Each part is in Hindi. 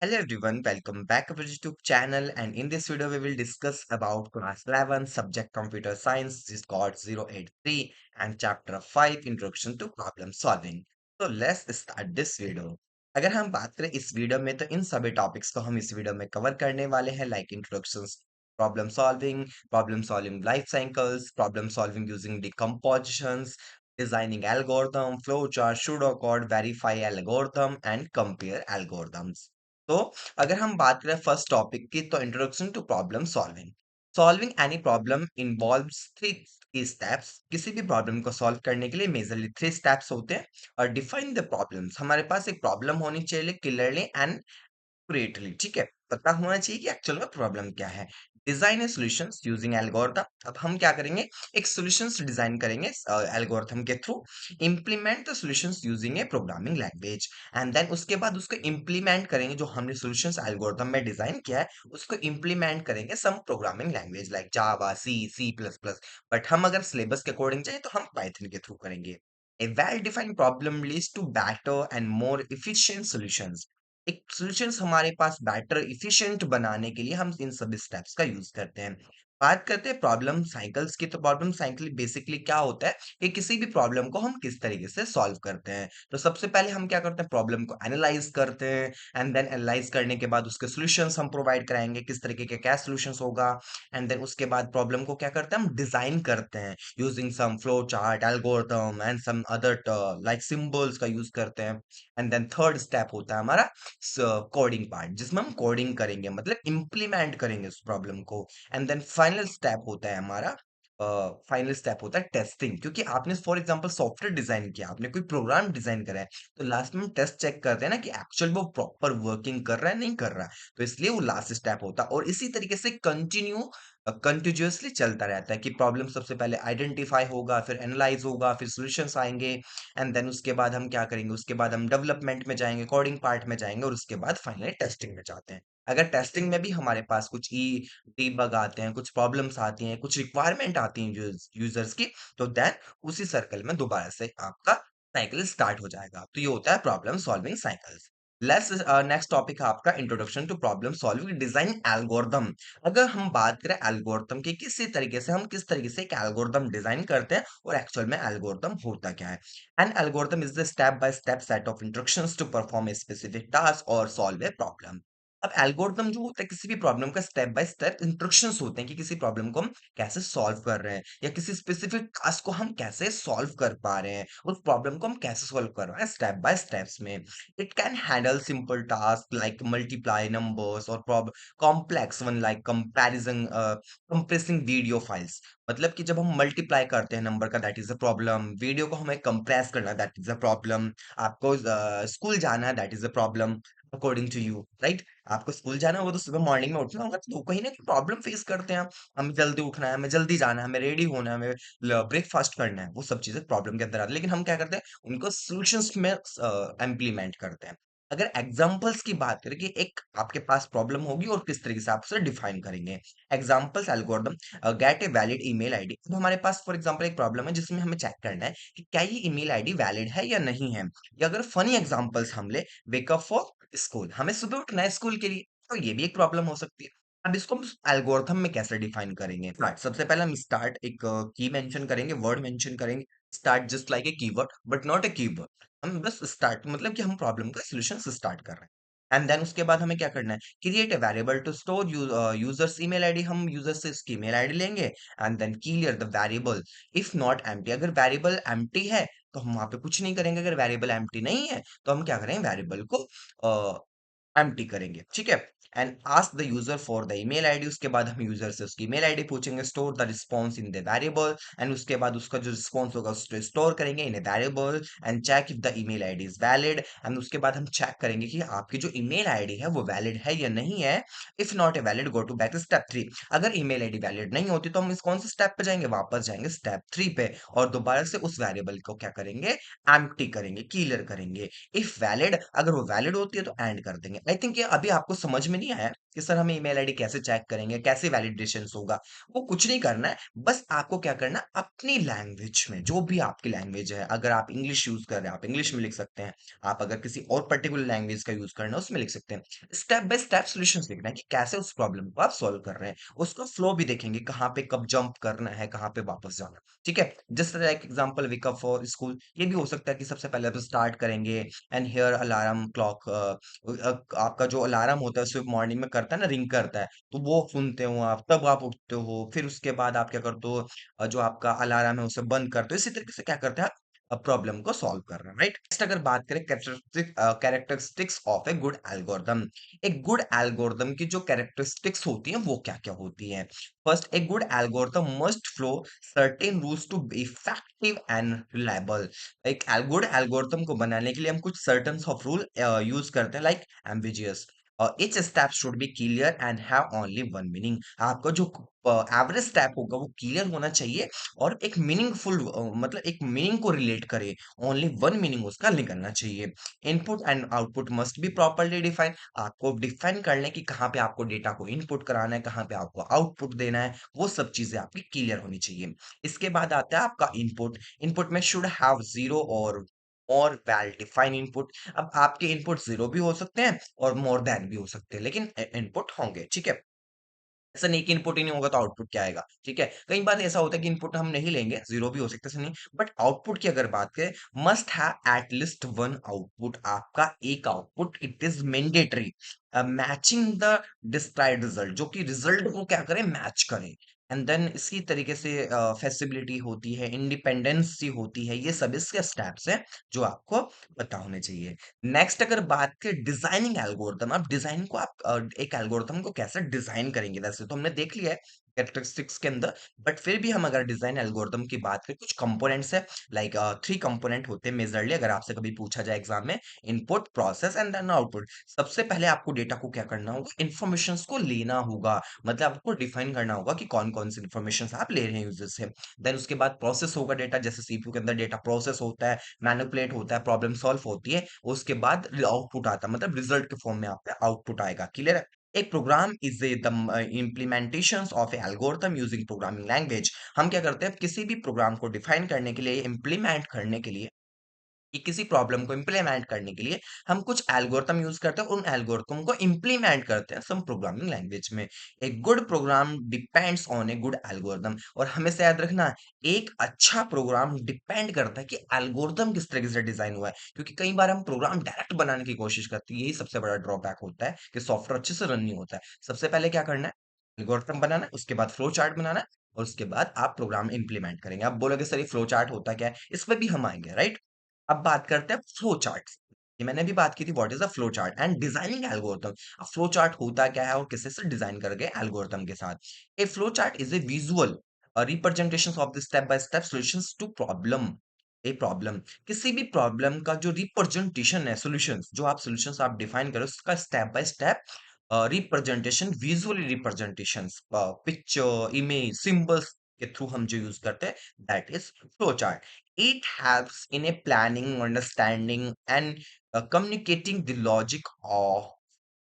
Hello everyone, welcome back to our YouTube channel, and in this video we will discuss about class 11 subject computer science. This is called 083 and chapter 5 introduction to problem solving. So let's start this video. अगर हम बात करें इस वीडियो में तो इन सभी टॉपिक्स को हम इस वीडियो में कवर करने वाले हैं like introductions problem solving life cycles, problem solving using decompositions, designing algorithm, flowchart, pseudocode, verify algorithm and compare algorithms. तो अगर हम बात करें फर्स्ट टॉपिक की तो introduction to problem solving. Solving any problem involves three steps. किसी भी प्रॉब्लम को सॉल्व करने के लिए मेजरली थ्री स्टेप्स होते हैं। और डिफाइन द प्रॉब्लम्स, हमारे पास एक प्रॉब्लम होनी चाहिए क्लियरली एंड एक्यूरेटली, ठीक है, पता होना चाहिए कि एक्चुअल में प्रॉब्लम क्या है। Design a solutions using algorithm, अब हम क्या करेंगे, एक सॉल्यूशंस डिजाइन करेंगे एल्गोरिथम के through. Implement the solutions using a programming language, and then उसके बाद उसको इंप्लीमेंट करेंगे, जो हमने सॉल्यूशंस एल्गोरिथम में डिजाइन किया है उसको इंप्लीमेंट करेंगे some programming language like Java, C plus plus. But हम अगर सिलेबस के अकॉर्डिंग जाए तो हम पाइथन के थ्रू करेंगे। A well-defined problem leads to better and more efficient solutions. एक सॉल्यूशंस हमारे पास बेटर एफिशिएंट बनाने के लिए हम इन सभी स्टेप्स का यूज करते हैं। बात करते हैं प्रॉब्लम साइकिल्स की, तो प्रॉब्लम साइकिल बेसिकली क्या होता है कि किसी भी प्रॉब्लम को हम किस तरीके से सॉल्व करते हैं। तो सबसे पहले हम क्या करते हैं, प्रॉब्लम को एनालाइज करते हैं, एंड देन एनालाइज करने के बाद उसके सॉल्यूशंस हम प्रोवाइड कराएंगे, किस तरीके के क्या सॉल्यूशंस होगा। एंड देन उसके बाद प्रॉब्लम को क्या करते हैं, हम डिजाइन करते हैं using some flow chart, algorithm and some other like symbols का यूज करते हैं। एंड देन थर्ड स्टेप होता है हमारा कोडिंग पार्ट, जिसमें हम कोडिंग करेंगे, मतलब इम्प्लीमेंट करेंगे उस प्रॉब्लम को। एंड देन फाइनल स्टेप होता है टेस्टिंग, क्योंकि आपने फॉर एग्जांपल सॉफ्टवेयर डिजाइन किया, आपने कोई प्रोग्राम डिजाइन करा है, तो लास्ट में हम टेस्ट चेक करते हैं ना कि एक्चुअल वो प्रॉपर वर्किंग कर रहा है नहीं कर रहा है। तो इसलिए वो लास्ट स्टेप होता है, और इसी तरीके से कंटिन्यूअसली चलता रहता है कि प्रॉब्लम सबसे पहले आइडेंटिफाई होगा, फिर एनालाइज होगा, फिर सॉल्यूशंस आएंगे। एंड देन उसके बाद हम क्या करेंगे, उसके बाद हम डेवलपमेंट में जाएंगे, कोडिंग पार्ट में जाएंगे, और उसके बाद फाइनली टेस्टिंग में जाते हैं। अगर टेस्टिंग में भी हमारे पास कुछ ई डीबग आते हैं, कुछ प्रॉब्लम्स आती हैं, कुछ रिक्वायरमेंट आती हैं यूजर्स की, तो देन उसी सर्कल में दोबारा से आपका साइकिल स्टार्ट हो जाएगा। तो ये होता है problem solving cycles. Let's next topic है आपका introduction to problem solving design algorithm. अगर हम बात करें एल्गोरिथम की, किसी तरीके से हम किस तरीके से एक एल्गोरिथम डिजाइन करते हैं और एक्चुअल में एल्गोरिथम होता क्या है। An algorithm is the step-by-step set of instructions to perform a specific task or solve a problem. अब एल्गोरिथम जो होता है किसी भी प्रॉब्लम का स्टेप बाय स्टेप इंस्ट्रक्शंस होते हैं कि किसी प्रॉब्लम को हम कैसे सॉल्व कर रहे हैं, या किसी स्पेसिफिक टास्क को हम कैसे सॉल्व कर पा रहे हैं, उस प्रॉब्लम को हम कैसे सॉल्व कर रहे हैं स्टेप बाय स्टेप्स में। It can handle simple task like multiply numbers और complex one like comparison compressing video files. मतलब कि जब हम मल्टीप्लाई करते हैं नंबर का, that is a problem. Video को हमें कंप्रेस करना, दैट इज अ प्रॉब्लम। आपको स्कूल जाना है, that is a problem according to you, right. आपको स्कूल जाना होगा तो सुबह मॉर्निंग में उठना होगा, तो कहीं ना कहीं प्रॉब्लम फेस करते हैं हम। हमें जल्दी उठना है, हमें जल्दी जाना है, हमें रेडी होना है, हमें ब्रेकफास्ट करना है, वो सब चीजें प्रॉब्लम के अंदर आती है, लेकिन हम क्या करते हैं, उनको सॉल्यूशंस में इम्प्लीमेंट करते हैं। अगर एग्जाम्पल्स की बात करें कि एक आपके पास प्रॉब्लम होगी और किस तरीके से आप उसे डिफाइन करेंगे। Examples algorithm gate a valid email ID. अब हमारे पास फॉर एग्जांपल एक प्रॉब्लम है जिसमें हमें चेक करना है कि क्या ये ईमेल आईडी वैलिड है या नहीं है। या अगर फनी एग्जांपल्स हम ले, वेकअप फॉर स्कूल, हमें सुबह उठना है स्कूल के लिए, तो ये भी एक प्रॉब्लम हो सकती है। अब इसको हम एल्गोरिथम में कैसे डिफाइन करेंगे, राइट। सबसे पहले हम स्टार्ट एक की मेंशन करेंगे, वर्ड मेंशन करेंगे। Start just like a keyword but not a keyword. हम बस स्टार्ट मतलब कि हम प्रॉब्लम का सॉल्यूशन स्टार्ट कर रहे हैं। एंड देन उसके बाद हमें क्या करना है, create a variable to store users email ID. हम यूजर से इसकी ईमेल आईडी लेंगे, and then clear the variable if not empty. अगर वेरिएबल एम्प्टी है तो हम वहां पे कुछ नहीं करेंगे, अगर वेरिएबल एम्प्टी नहीं है तो हम क्या करेंगे, वेरिएबल को एम्प्टी करेंगे, ठीक है। And ask the user for the email ID. उसके बाद हम यूजर से उसकी ईमेल आईडी पूछेंगे, store the response in the variable. And उसके बाद उसका जो रिस्पॉन्स होगा उसको स्टोर करेंगे in a variable, and check if the email ID is valid. And उसके बाद हम चेक करेंगे कि आपकी जो ईमेल आईडी है वो वैलिड है या नहीं है। If not a valid, go to back step 3। अगर ईमेल आईडी वैलिड नहीं होती तो हम इस कौन से स्टेप पे जाएंगे, वापस जाएंगे स्टेप 3 पे, और दोबारा से उस वेरिएबल को क्या करेंगे, एम्प्टी करेंगे, क्लियर करेंगे। इफ वैलिड, अगर वो वैलिड होती है तो एंड कर देंगे। आई थिंक ये अभी आपको समझ में नहीं आया। कि सर हमें ईमेल आईडी कैसे चेक करेंगे, कैसे वैलिडेशंस होगा? वो कुछ नहीं करना है, बस आपको क्या करना है अपनी लैंग्वेज में, जो भी आपकी लैंग्वेज है, अगर आप इंग्लिश यूज़ कर रहे हैं, आप इंग्लिश में लिख सकते हैं। आप अगर किसी और पर्टिकुलर लैंग्वेज का यूज़ करना है, उसमें लिख सकते हैं। स्टेप बाय स्टेप सॉल्यूशंस लिखना है कि कैसे उस प्रॉब्लम को आप सॉल्व कर रहे हैं। उसका फ्लो भी देखेंगे, कहाँ पे कब जंप करना है, कहाँ पे वापस जाना है। ठीक है? जिस तरह एक example wake up for school, ये भी हो सकता है कि सबसे पहले आप स्टार्ट करेंगे एंड हियर अलार्म क्लॉक, आपका जो अलार्म होता है सुबह मॉर्निंग में करता है ना, रिंग करता है, तो वो सुनते हो आप, तब आप उठते हो। फिर उसके बाद आप क्या करते हो, जो आपका अलार्म है उसे बंद करते हो। इसी तरीके से क्या करते हैं आप प्रॉब्लम को सॉल्व कर रहे हैं, राइट? नेक्स्ट अगर बात करें characteristics of a good algorithm, एक गुड एल्गोरिथम की जो कैरेक्टरिस्टिक्स होती हैं वो क्या-क्या होती हैं? First, a good algorithm must flow certain rules to be effective and reliable. एक गुड एल्गोरिथम को बनाने के लिए हम कुछ सर्टन्स ऑफ रूल यूज करते हैं, like ambitious, each step should be clear and have only one meaning। आपका जो एवरेज स्टेप होगा वो क्लियर होना चाहिए और एक मीनिंगफुल, मतलब एक मीनिंग को रिलेट करे, ओनली वन मीनिंग उसका निकलना चाहिए। Input and output must be properly define. आपको डिफाइन कर लें कि कहाँ पे आपको डेटा को इनपुट कराना है, कहाँ पे आपको आउटपुट देना है, वो सब चीजें आपकी क्लियर होनी चाहिए। इसके बाद आता है आपका इनपुट। इनपुट में शुड हैव जीरो और वेल डिफाइन इनपुट। अब आपके इनपुट जीरो भी हो सकते हैं और मोर देन भी हो सकते हैं, लेकिन इनपुट होंगे, ठीक है? ऐसा नहीं कि इनपुट ही नहीं होगा तो आउटपुट क्या आएगा, ठीक है? कई बार ऐसा होता है कि इनपुट हम नहीं लेंगे, जीरो भी हो सकता है, ऐसा नहीं। बट आउटपुट की अगर बात करें, must have at least one output. आपका एक output it is mandatory, matching the described result, जो कि रिजल्ट को क्या करे, मैच करे। एंड देन इसी तरीके से फेसिबिलिटी होती है, इंडिपेंडेंसी होती है, ये सब इसके स्टेप्स हैं जो आपको पता होने चाहिए। नेक्स्ट अगर बात करें डिजाइनिंग एल्गोरिथम, आप डिजाइन को आप एक एल्गोरिथम को कैसे डिजाइन करेंगे, वैसे तो हमने देख लिया है कैरेक्टरिस्टिक्स के अंदर, बट फिर भी हम अगर डिजाइन एल्गोरिथम की बात करें, कुछ कंपोनेंट्स है, लाइक थ्री कंपोनेंट होते हैं मेजरली, अगर आपसे कभी पूछा जाए एग्जाम में, input, process and then output. सबसे पहले आपको डेटा को क्या करना होगा, इन्फॉर्मेशन को लेना होगा, मतलब आपको डिफाइन करना होगा कि कौन कौन सी इन्फॉर्मेशन आप ले रहे हैं यूजर से। देन उसके बाद प्रोसेस होगा डेटा, जैसे सीपीयू के अंदर डेटा प्रोसेस होता है, मैनिपुलेट होता है, प्रॉब्लम सॉल्व होती है, उसके बाद आउटपुट आता है, मतलब रिजल्ट के फॉर्म में आपका आउटपुट आएगा। क्लियर है? एक program is a the implementation of algorithm using programming language. हम क्या करते हैं, किसी भी प्रोग्राम को डिफाइन करने के लिए, इम्प्लीमेंट करने के लिए, कि किसी प्रॉब्लम को इम्प्लीमेंट करने के लिए हम कुछ एल्गोरिथम यूज करते हैं, उन एल्गोरिथम को इम्प्लीमेंट करते हैं सम प्रोग्रामिंग लैंग्वेज में। एक good program depends on a good algorithm. और हमेशा याद रखना, एक अच्छा प्रोग्राम डिपेंड करता है कि एल्गोरिथम किस तरीके से डिजाइन हुआ है, क्योंकि कई बार हम प्रोग्राम डायरेक्ट बनाने की कोशिश करते हैं, यही सबसे बड़ा ड्रॉबैक होता है कि सॉफ्टवेयर अच्छे से रन नहीं होता है। सबसे पहले क्या करना है, एल्गोरिथम बनाना है, उसके बाद फ्लो चार्ट बनाना है, और उसके बाद आप प्रोग्राम इंप्लीमेंट करेंगे। आप बोलोगे सर ये फ्लो चार्ट होता क्या है, इस पे भी हम आएंगे, राइट? अब बात करते हैं फ्लो चार्ट्स। ये मैंने भी बात की थी, what is a flow chart and designing algorithm. अब फ्लो चार्ट होता क्या है और किसे से डिजाइन कर गए एल्गोरिथम के साथ। A flow chart is a visual representation of the step by step solutions to problem. A problem, किसी भी प्रॉब्लम का जो रिप्रेजेंटेशन है, सॉल्यूशंस, जो आप सॉल्यूशंस आप डिफाइन करो, उसका step by step representation, visually representations, picture, image, symbols के थ्रू हम जो यूज करते हैं, that is flow chart. It helps in a planning, understanding, and communicating the logic of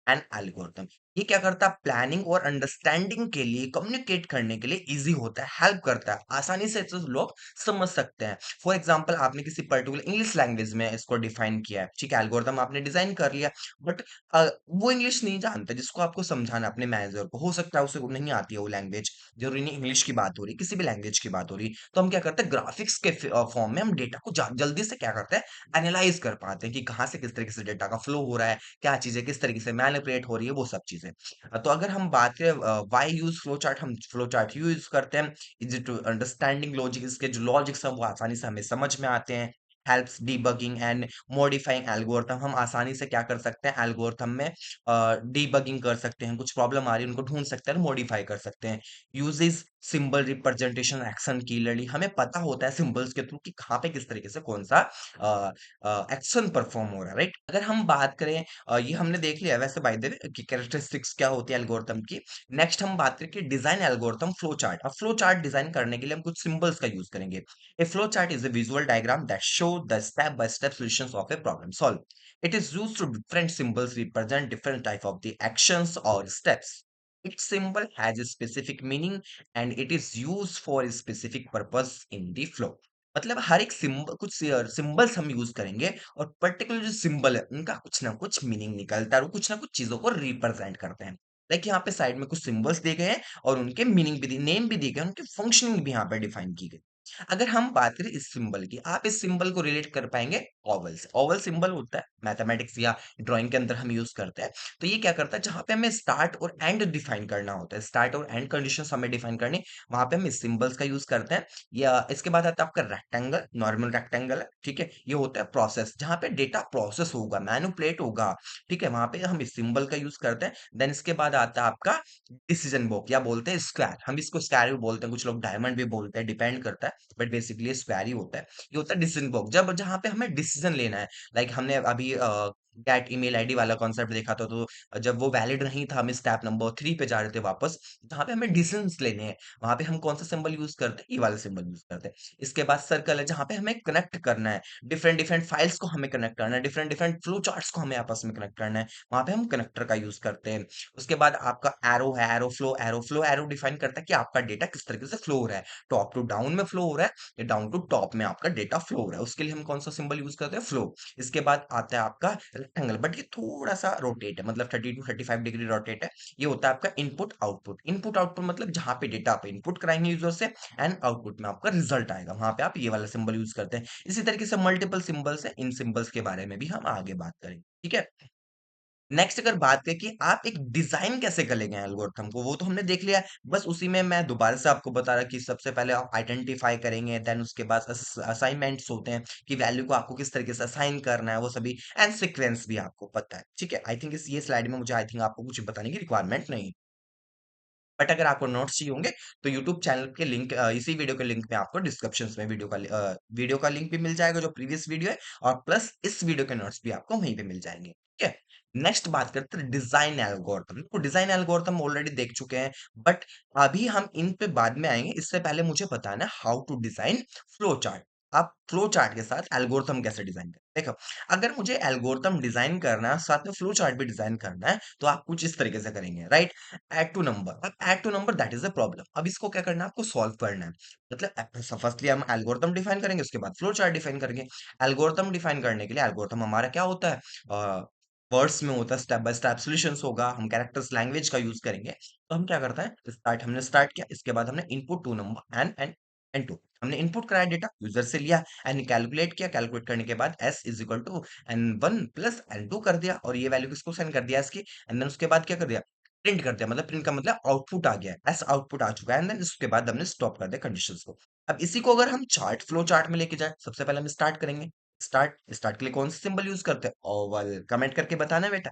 an algorithm. ये क्या करता है, प्लानिंग और अंडरस्टैंडिंग के लिए, कम्युनिकेट करने के लिए इजी होता है, हेल्प करता है, आसानी से तो लोग समझ सकते हैं। फॉर एग्जांपल, आपने किसी पर्टिकुलर इंग्लिश लैंग्वेज में इसको डिफाइन किया है, ठीक है, एल्गोरिथम आपने डिजाइन कर लिया, बट वो इंग्लिश नहीं जानता जिसको आपको समझाना है अपने मैनेजर को, हो सकता है उसे वो नहीं आती है वो लैंग्वेज, जरूरी नहीं इंग्लिश की बात हो रही, किसी भी लैंग्वेज की बात हो रही, तो हम क्या करते हैं, ग्राफिक्स के फॉर्म में हम डेटा को जल्दी से क्या करते हैं, एनालाइज कर पाते हैं कि कहाँ से किस तरीके से डेटा का फ्लो हो रहा है, क्या चीजें किस तरीके से मैनिपुलेट हो रही है, वो सब चीजें। तो अगर हम बात करें व्हाई यूज फ्लो चार्ट, हम फ्लो चार्ट यूज करते हैं इज टू अंडरस्टैंडिंग लॉजिक, इसके जो लॉजिक्स हैं वो आसानी से हमें समझ में आते हैं। Helps debugging and modifying algorithm, हम आसानी से क्या कर सकते हैं, एल्गोरिथम में डीबगिंग कर सकते हैं, कुछ प्रॉब्लम आ रही है उनको ढूंढ सकते हैं, मॉडिफाई कर सकते हैं। Uses symbol representation action clearly हमें पता होता है सिंबल्स के थ्रू कि कहाँ पे किस तरीके से कौन सा एक्शन परफॉर्म हो रहा है, राइट? अगर हम बात करें ये हमने देख लिया वैसे बाय द वे कि कैरेक्टरिस्टिक्स क्या होती है एल्गोरिथम की। नेक्स्ट हम बात करें कि डिजाइन एल्गोरिथम फ्लो चार्ट। अब फ्लो चार्ट डिजाइन करने के लिए हम कुछ सिंबल्स का यूज करेंगे। ए flow chart is a visual diagram that show the step by step solutions of a problem solved. It is used to different symbols represent different type of the actions or steps. Each symbol has a specific meaning and it is used for a specific purpose in the flow. मतलब हर एक सिंबल कुछ सिंबल्स हम यूज करेंगे और पर्टिकुलर जो सिंबल है उनका कुछ ना कुछ मीनिंग निकलता है और कुछ ना कुछ चीजों को रिप्रेजेंट करते हैं। लाइक यहाँ पे साइड में कुछ सिंबल्स दिए गए हैं और उनके मीनिंग भी नेम भी दिए गए हैं, उनकी फंक्शनिंग भी यहाँ पे डिफाइन की गई। अगर हम बात करें इस सिंबल की, आप इस सिंबल को रिलेट कर पाएंगे ओवल से। ओवल सिंबल होता है मैथमेटिक्स या ड्राइंग के अंदर हम यूज करते हैं। तो ये क्या करता है, जहां पे हमें स्टार्ट और एंड डिफाइन करना होता है, स्टार्ट और एंड कंडीशंस हमें डिफाइन करनी, वहां पे हम इस सिंबल्स का यूज करते हैं। या इसके बाद आता है आपका रेक्टेंगल, नॉर्मल रेक्टेंगल है, ठीक है। ये होता है प्रोसेस, जहां पे डेटा प्रोसेस होगा, मैनिपुलेट होगा, ठीक है, वहां पे हम इस सिंबल का यूज करते हैं। देन इसके बाद आता है आपका डिसीजन बॉक्स या बोलते हैं स्क्वायर, हम इसको स्क्वायर भी बोलते हैं, कुछ लोग डायमंड भी बोलते हैं, डिपेंड करता है, बट बेसिकली स्क्वायर ही होता है। ये होता है डिसीजन बॉक्स, जब जहां पे हमें डिसीजन लेना है। लाइक हमने अभी गेट ईमेल आईडी वाला कॉन्सेप्ट देखा था, तो जब वो वैलिड नहीं था, हम स्टेप नंबर 3 पे जा रहे थे वापस, जहां पे हमें डिसीजंस लेने हैं, वहां पे हम कौन सा सिंबल यूज करते हैं, ये वाला सिंबल यूज करते हैं। इसके बाद सर्कल है, जहां पे हमें कनेक्ट करना है, डिफरेंट डिफरेंट फाइल्स को हमें कनेक्ट करना है, डिफरेंट डिफरेंट फ्लो चार्ट्स को हमें आपस में कनेक्ट करना है, वहां पे हम कनेक्टर का यूज करते हैं। उसके बाद आपका एरो है, एरो एरो डिफाइन करता है कि आपका डेटा किस तरीके से फ्लो हो रहा है, टॉप टू डाउन में फ्लो हो रहा है या डाउन टू टॉप में आपका डेटा फ्लो हो रहा है, उसके लिए हम कौन सा सिंबल यूज करते हैं, फ्लो। इसके बाद आता है आपका रेक्टेंगल, बट ये थोड़ा सा रोटेट है, मतलब 30 to 35 डिग्री रोटेट है। ये होता है आपका इनपुट आउटपुट। इनपुट आउटपुट मतलब जहां पे डेटा आप इनपुट कराएंगे यूजर से, एंड आउटपुट में आपका रिजल्ट आएगा, वहां पे आप ये वाला सिंबल यूज करते हैं। इसी तरीके से मल्टीपल सिंबल्स है, इन सिंबल्स के बारे में भी हम आगे बात करेंगे, ठीक है। नेक्स्ट अगर बात करें कि आप एक डिजाइन कैसे करेंगे एल्गोरिथम को, वो तो हमने देख लिया है। बस उसी में मैं दोबारा से आपको बता रहा कि सबसे पहले आप आइडेंटिफाई करेंगे, देन उसके बाद असाइनमेंट्स होते हैं कि वैल्यू को आपको किस तरीके से असाइन करना है, वो सभी, एंड सीक्वेंस भी आपको पता है, ठीक है। आई थिंक इस ये स्लाइड में मुझे आई थिंक आपको कुछ बताने की रिक्वायरमेंट नहीं। बट अगर आपको नोट्स चाहिए होंगे तो यूट्यूब चैनल के लिंक, इसी वीडियो के लिंक में आपको डिस्क्रिप्शन में वीडियो का लिंक भी मिल जाएगा जो प्रीवियस वीडियो है, और प्लस इस वीडियो के नोट्स भी आपको वहीं पे मिल जाएंगे, ठीक है। नेक्स्ट बात करते हैं डिजाइन एल्गोरिथम। तो डिजाइन एल्गोरिथम ऑलरेडी देख चुके हैं, बट अभी हम इन पे बाद में आएंगे। इससे पहले मुझे बताना है how to design flow chart. आप फ्लो चार्ट के साथ एल्गोरिथम कैसे डिजाइन करें, देखो। अगर मुझे एल्गोरिथम डिजाइन करना है, साथ में फ्लो चार्ट भी डिजाइन करना है, तो आप कुछ इस तरीके से करेंगे, राइट। ऐड टू नंबर, अब add two number that is a problem. अब इसको क्या करना है, आपको सॉल्व करना है। मतलब फर्स्टली हम एल्गोरिथम डिफाइन करेंगे, उसके बाद फ्लो चार्ट डिफाइन करेंगे। एल्गोरिथम डिफाइन करने के लिए, एल्गोरिथम हमारा क्या होता है, वर्ड्स में होता है, स्टेप बाय स्टेप सॉल्यूशंस होगा, हम कैरेक्टर्स लैंग्वेज का यूज करेंगे। तो हम क्या करते हैं, स्टार्ट हमने स्टार्ट किया, इसके बाद हमने input two number N two, हमने इनपुट कराया, डेटा यूजर से लिया, एंड कैलकुलेट किया। कैलकुलेट करने के बाद S is equal to N one plus N two कर दिया, और ये वैल्यू किसको सेंड कर दिया, इसकी। एंड देन उसके बाद क्या कर दिया, प्रिंट कर दिया। मतलब प्रिंट का मतलब आउटपुट आ गया, एस आउटपुट आ चुका है, एंड देन उसके बाद हमने स्टॉप कर दिया कंडीशंस को। अब इसी को अगर हम चार्ट, फ्लो चार्ट में लेके जाए, सबसे पहले हम स्टार्ट करेंगे। स्टार्ट स्टार्ट के लिए कौन सा सिंबल यूज करते हैं, ओवल। कमेंट करके बताना बेटा,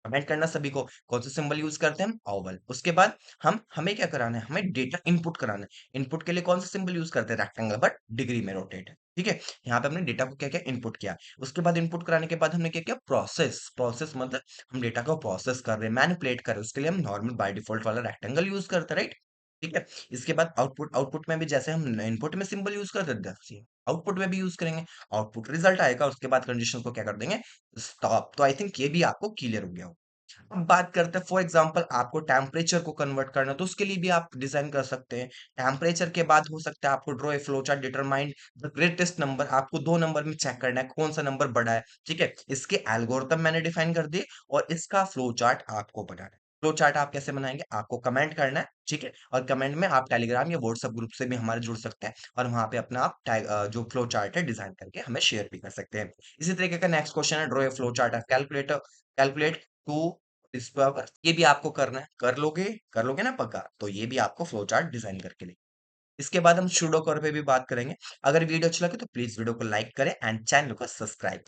कमेंट करना सभी को, कौन सा सिंबल यूज करते हैं हम, ओवल। उसके बाद हम हमें क्या कराना है, हमें डेटा इनपुट कराना है। इनपुट के लिए कौन सा सिंबल यूज करते हैं, रेक्टेंगल, बट डिग्री में रोटेट है, ठीक है। यहाँ पे हमने डेटा को क्या क्या इनपुट किया। उसके बाद इनपुट कराने के बाद हमने क्या किया, प्रोसेस। प्रोसेस मतलब हम डेटा को प्रोसेस कर रहे हैं, मैनिपुलेट कर रहे हैं, उसके लिए हम नॉर्मल बाय डिफॉल्ट वाला रेक्टेंगल यूज करते हैं, राइट। ठीक है। इसके बाद आउटपुट, आउटपुट में भी जैसे हम इनपुट में सिंबल यूज करते हैं, आउटपुट में भी यूज करेंगे। आउटपुट रिजल्ट आएगा, उसके बाद कंडीशन को क्या कर देंगे, स्टॉप। तो आई थिंक ये भी आपको क्लियर हो गया हो। अब बात करते हैं, फॉर एग्जांपल आपको टेम्परेचर को कन्वर्ट करना, तो उसके लिए भी आप डिजाइन कर सकते हैं। टेम्परेचर के बाद हो सकता है आपको draw a flow chart, determine the greatest number. आपको दो नंबर में चेक करना है कौन सा नंबर बड़ा है, ठीक है। इसके एल्गोरिथम मैंने डिफाइन कर दिए, और इसका फ्लो चार्ट आपको बनाना है। फ्लो चार्ट आप कैसे बनाएंगे, आपको कमेंट करना है, ठीक है। और कमेंट में आप टेलीग्राम या व्हाट्सएप ग्रुप से भी हमारे जुड़ सकते हैं, और वहां पे अपना आप जो फ्लो चार्ट है डिजाइन करके हमें शेयर भी कर सकते हैं। इसी तरीके का नेक्स्ट क्वेश्चन है, draw a flow chart of calculator, calculate to इस पे अगर ये भी आपको करना है, कर लोगे ना पक्का, तो ये भी आपको फ्लो चार्ट डिजाइन करके ले। इसके बाद हम सुडोकोर पे भी बात करेंगे। अगर वीडियो अच्छा लगे तो प्लीज वीडियो को लाइक करें एंड चैनल को सब्सक्राइब करें।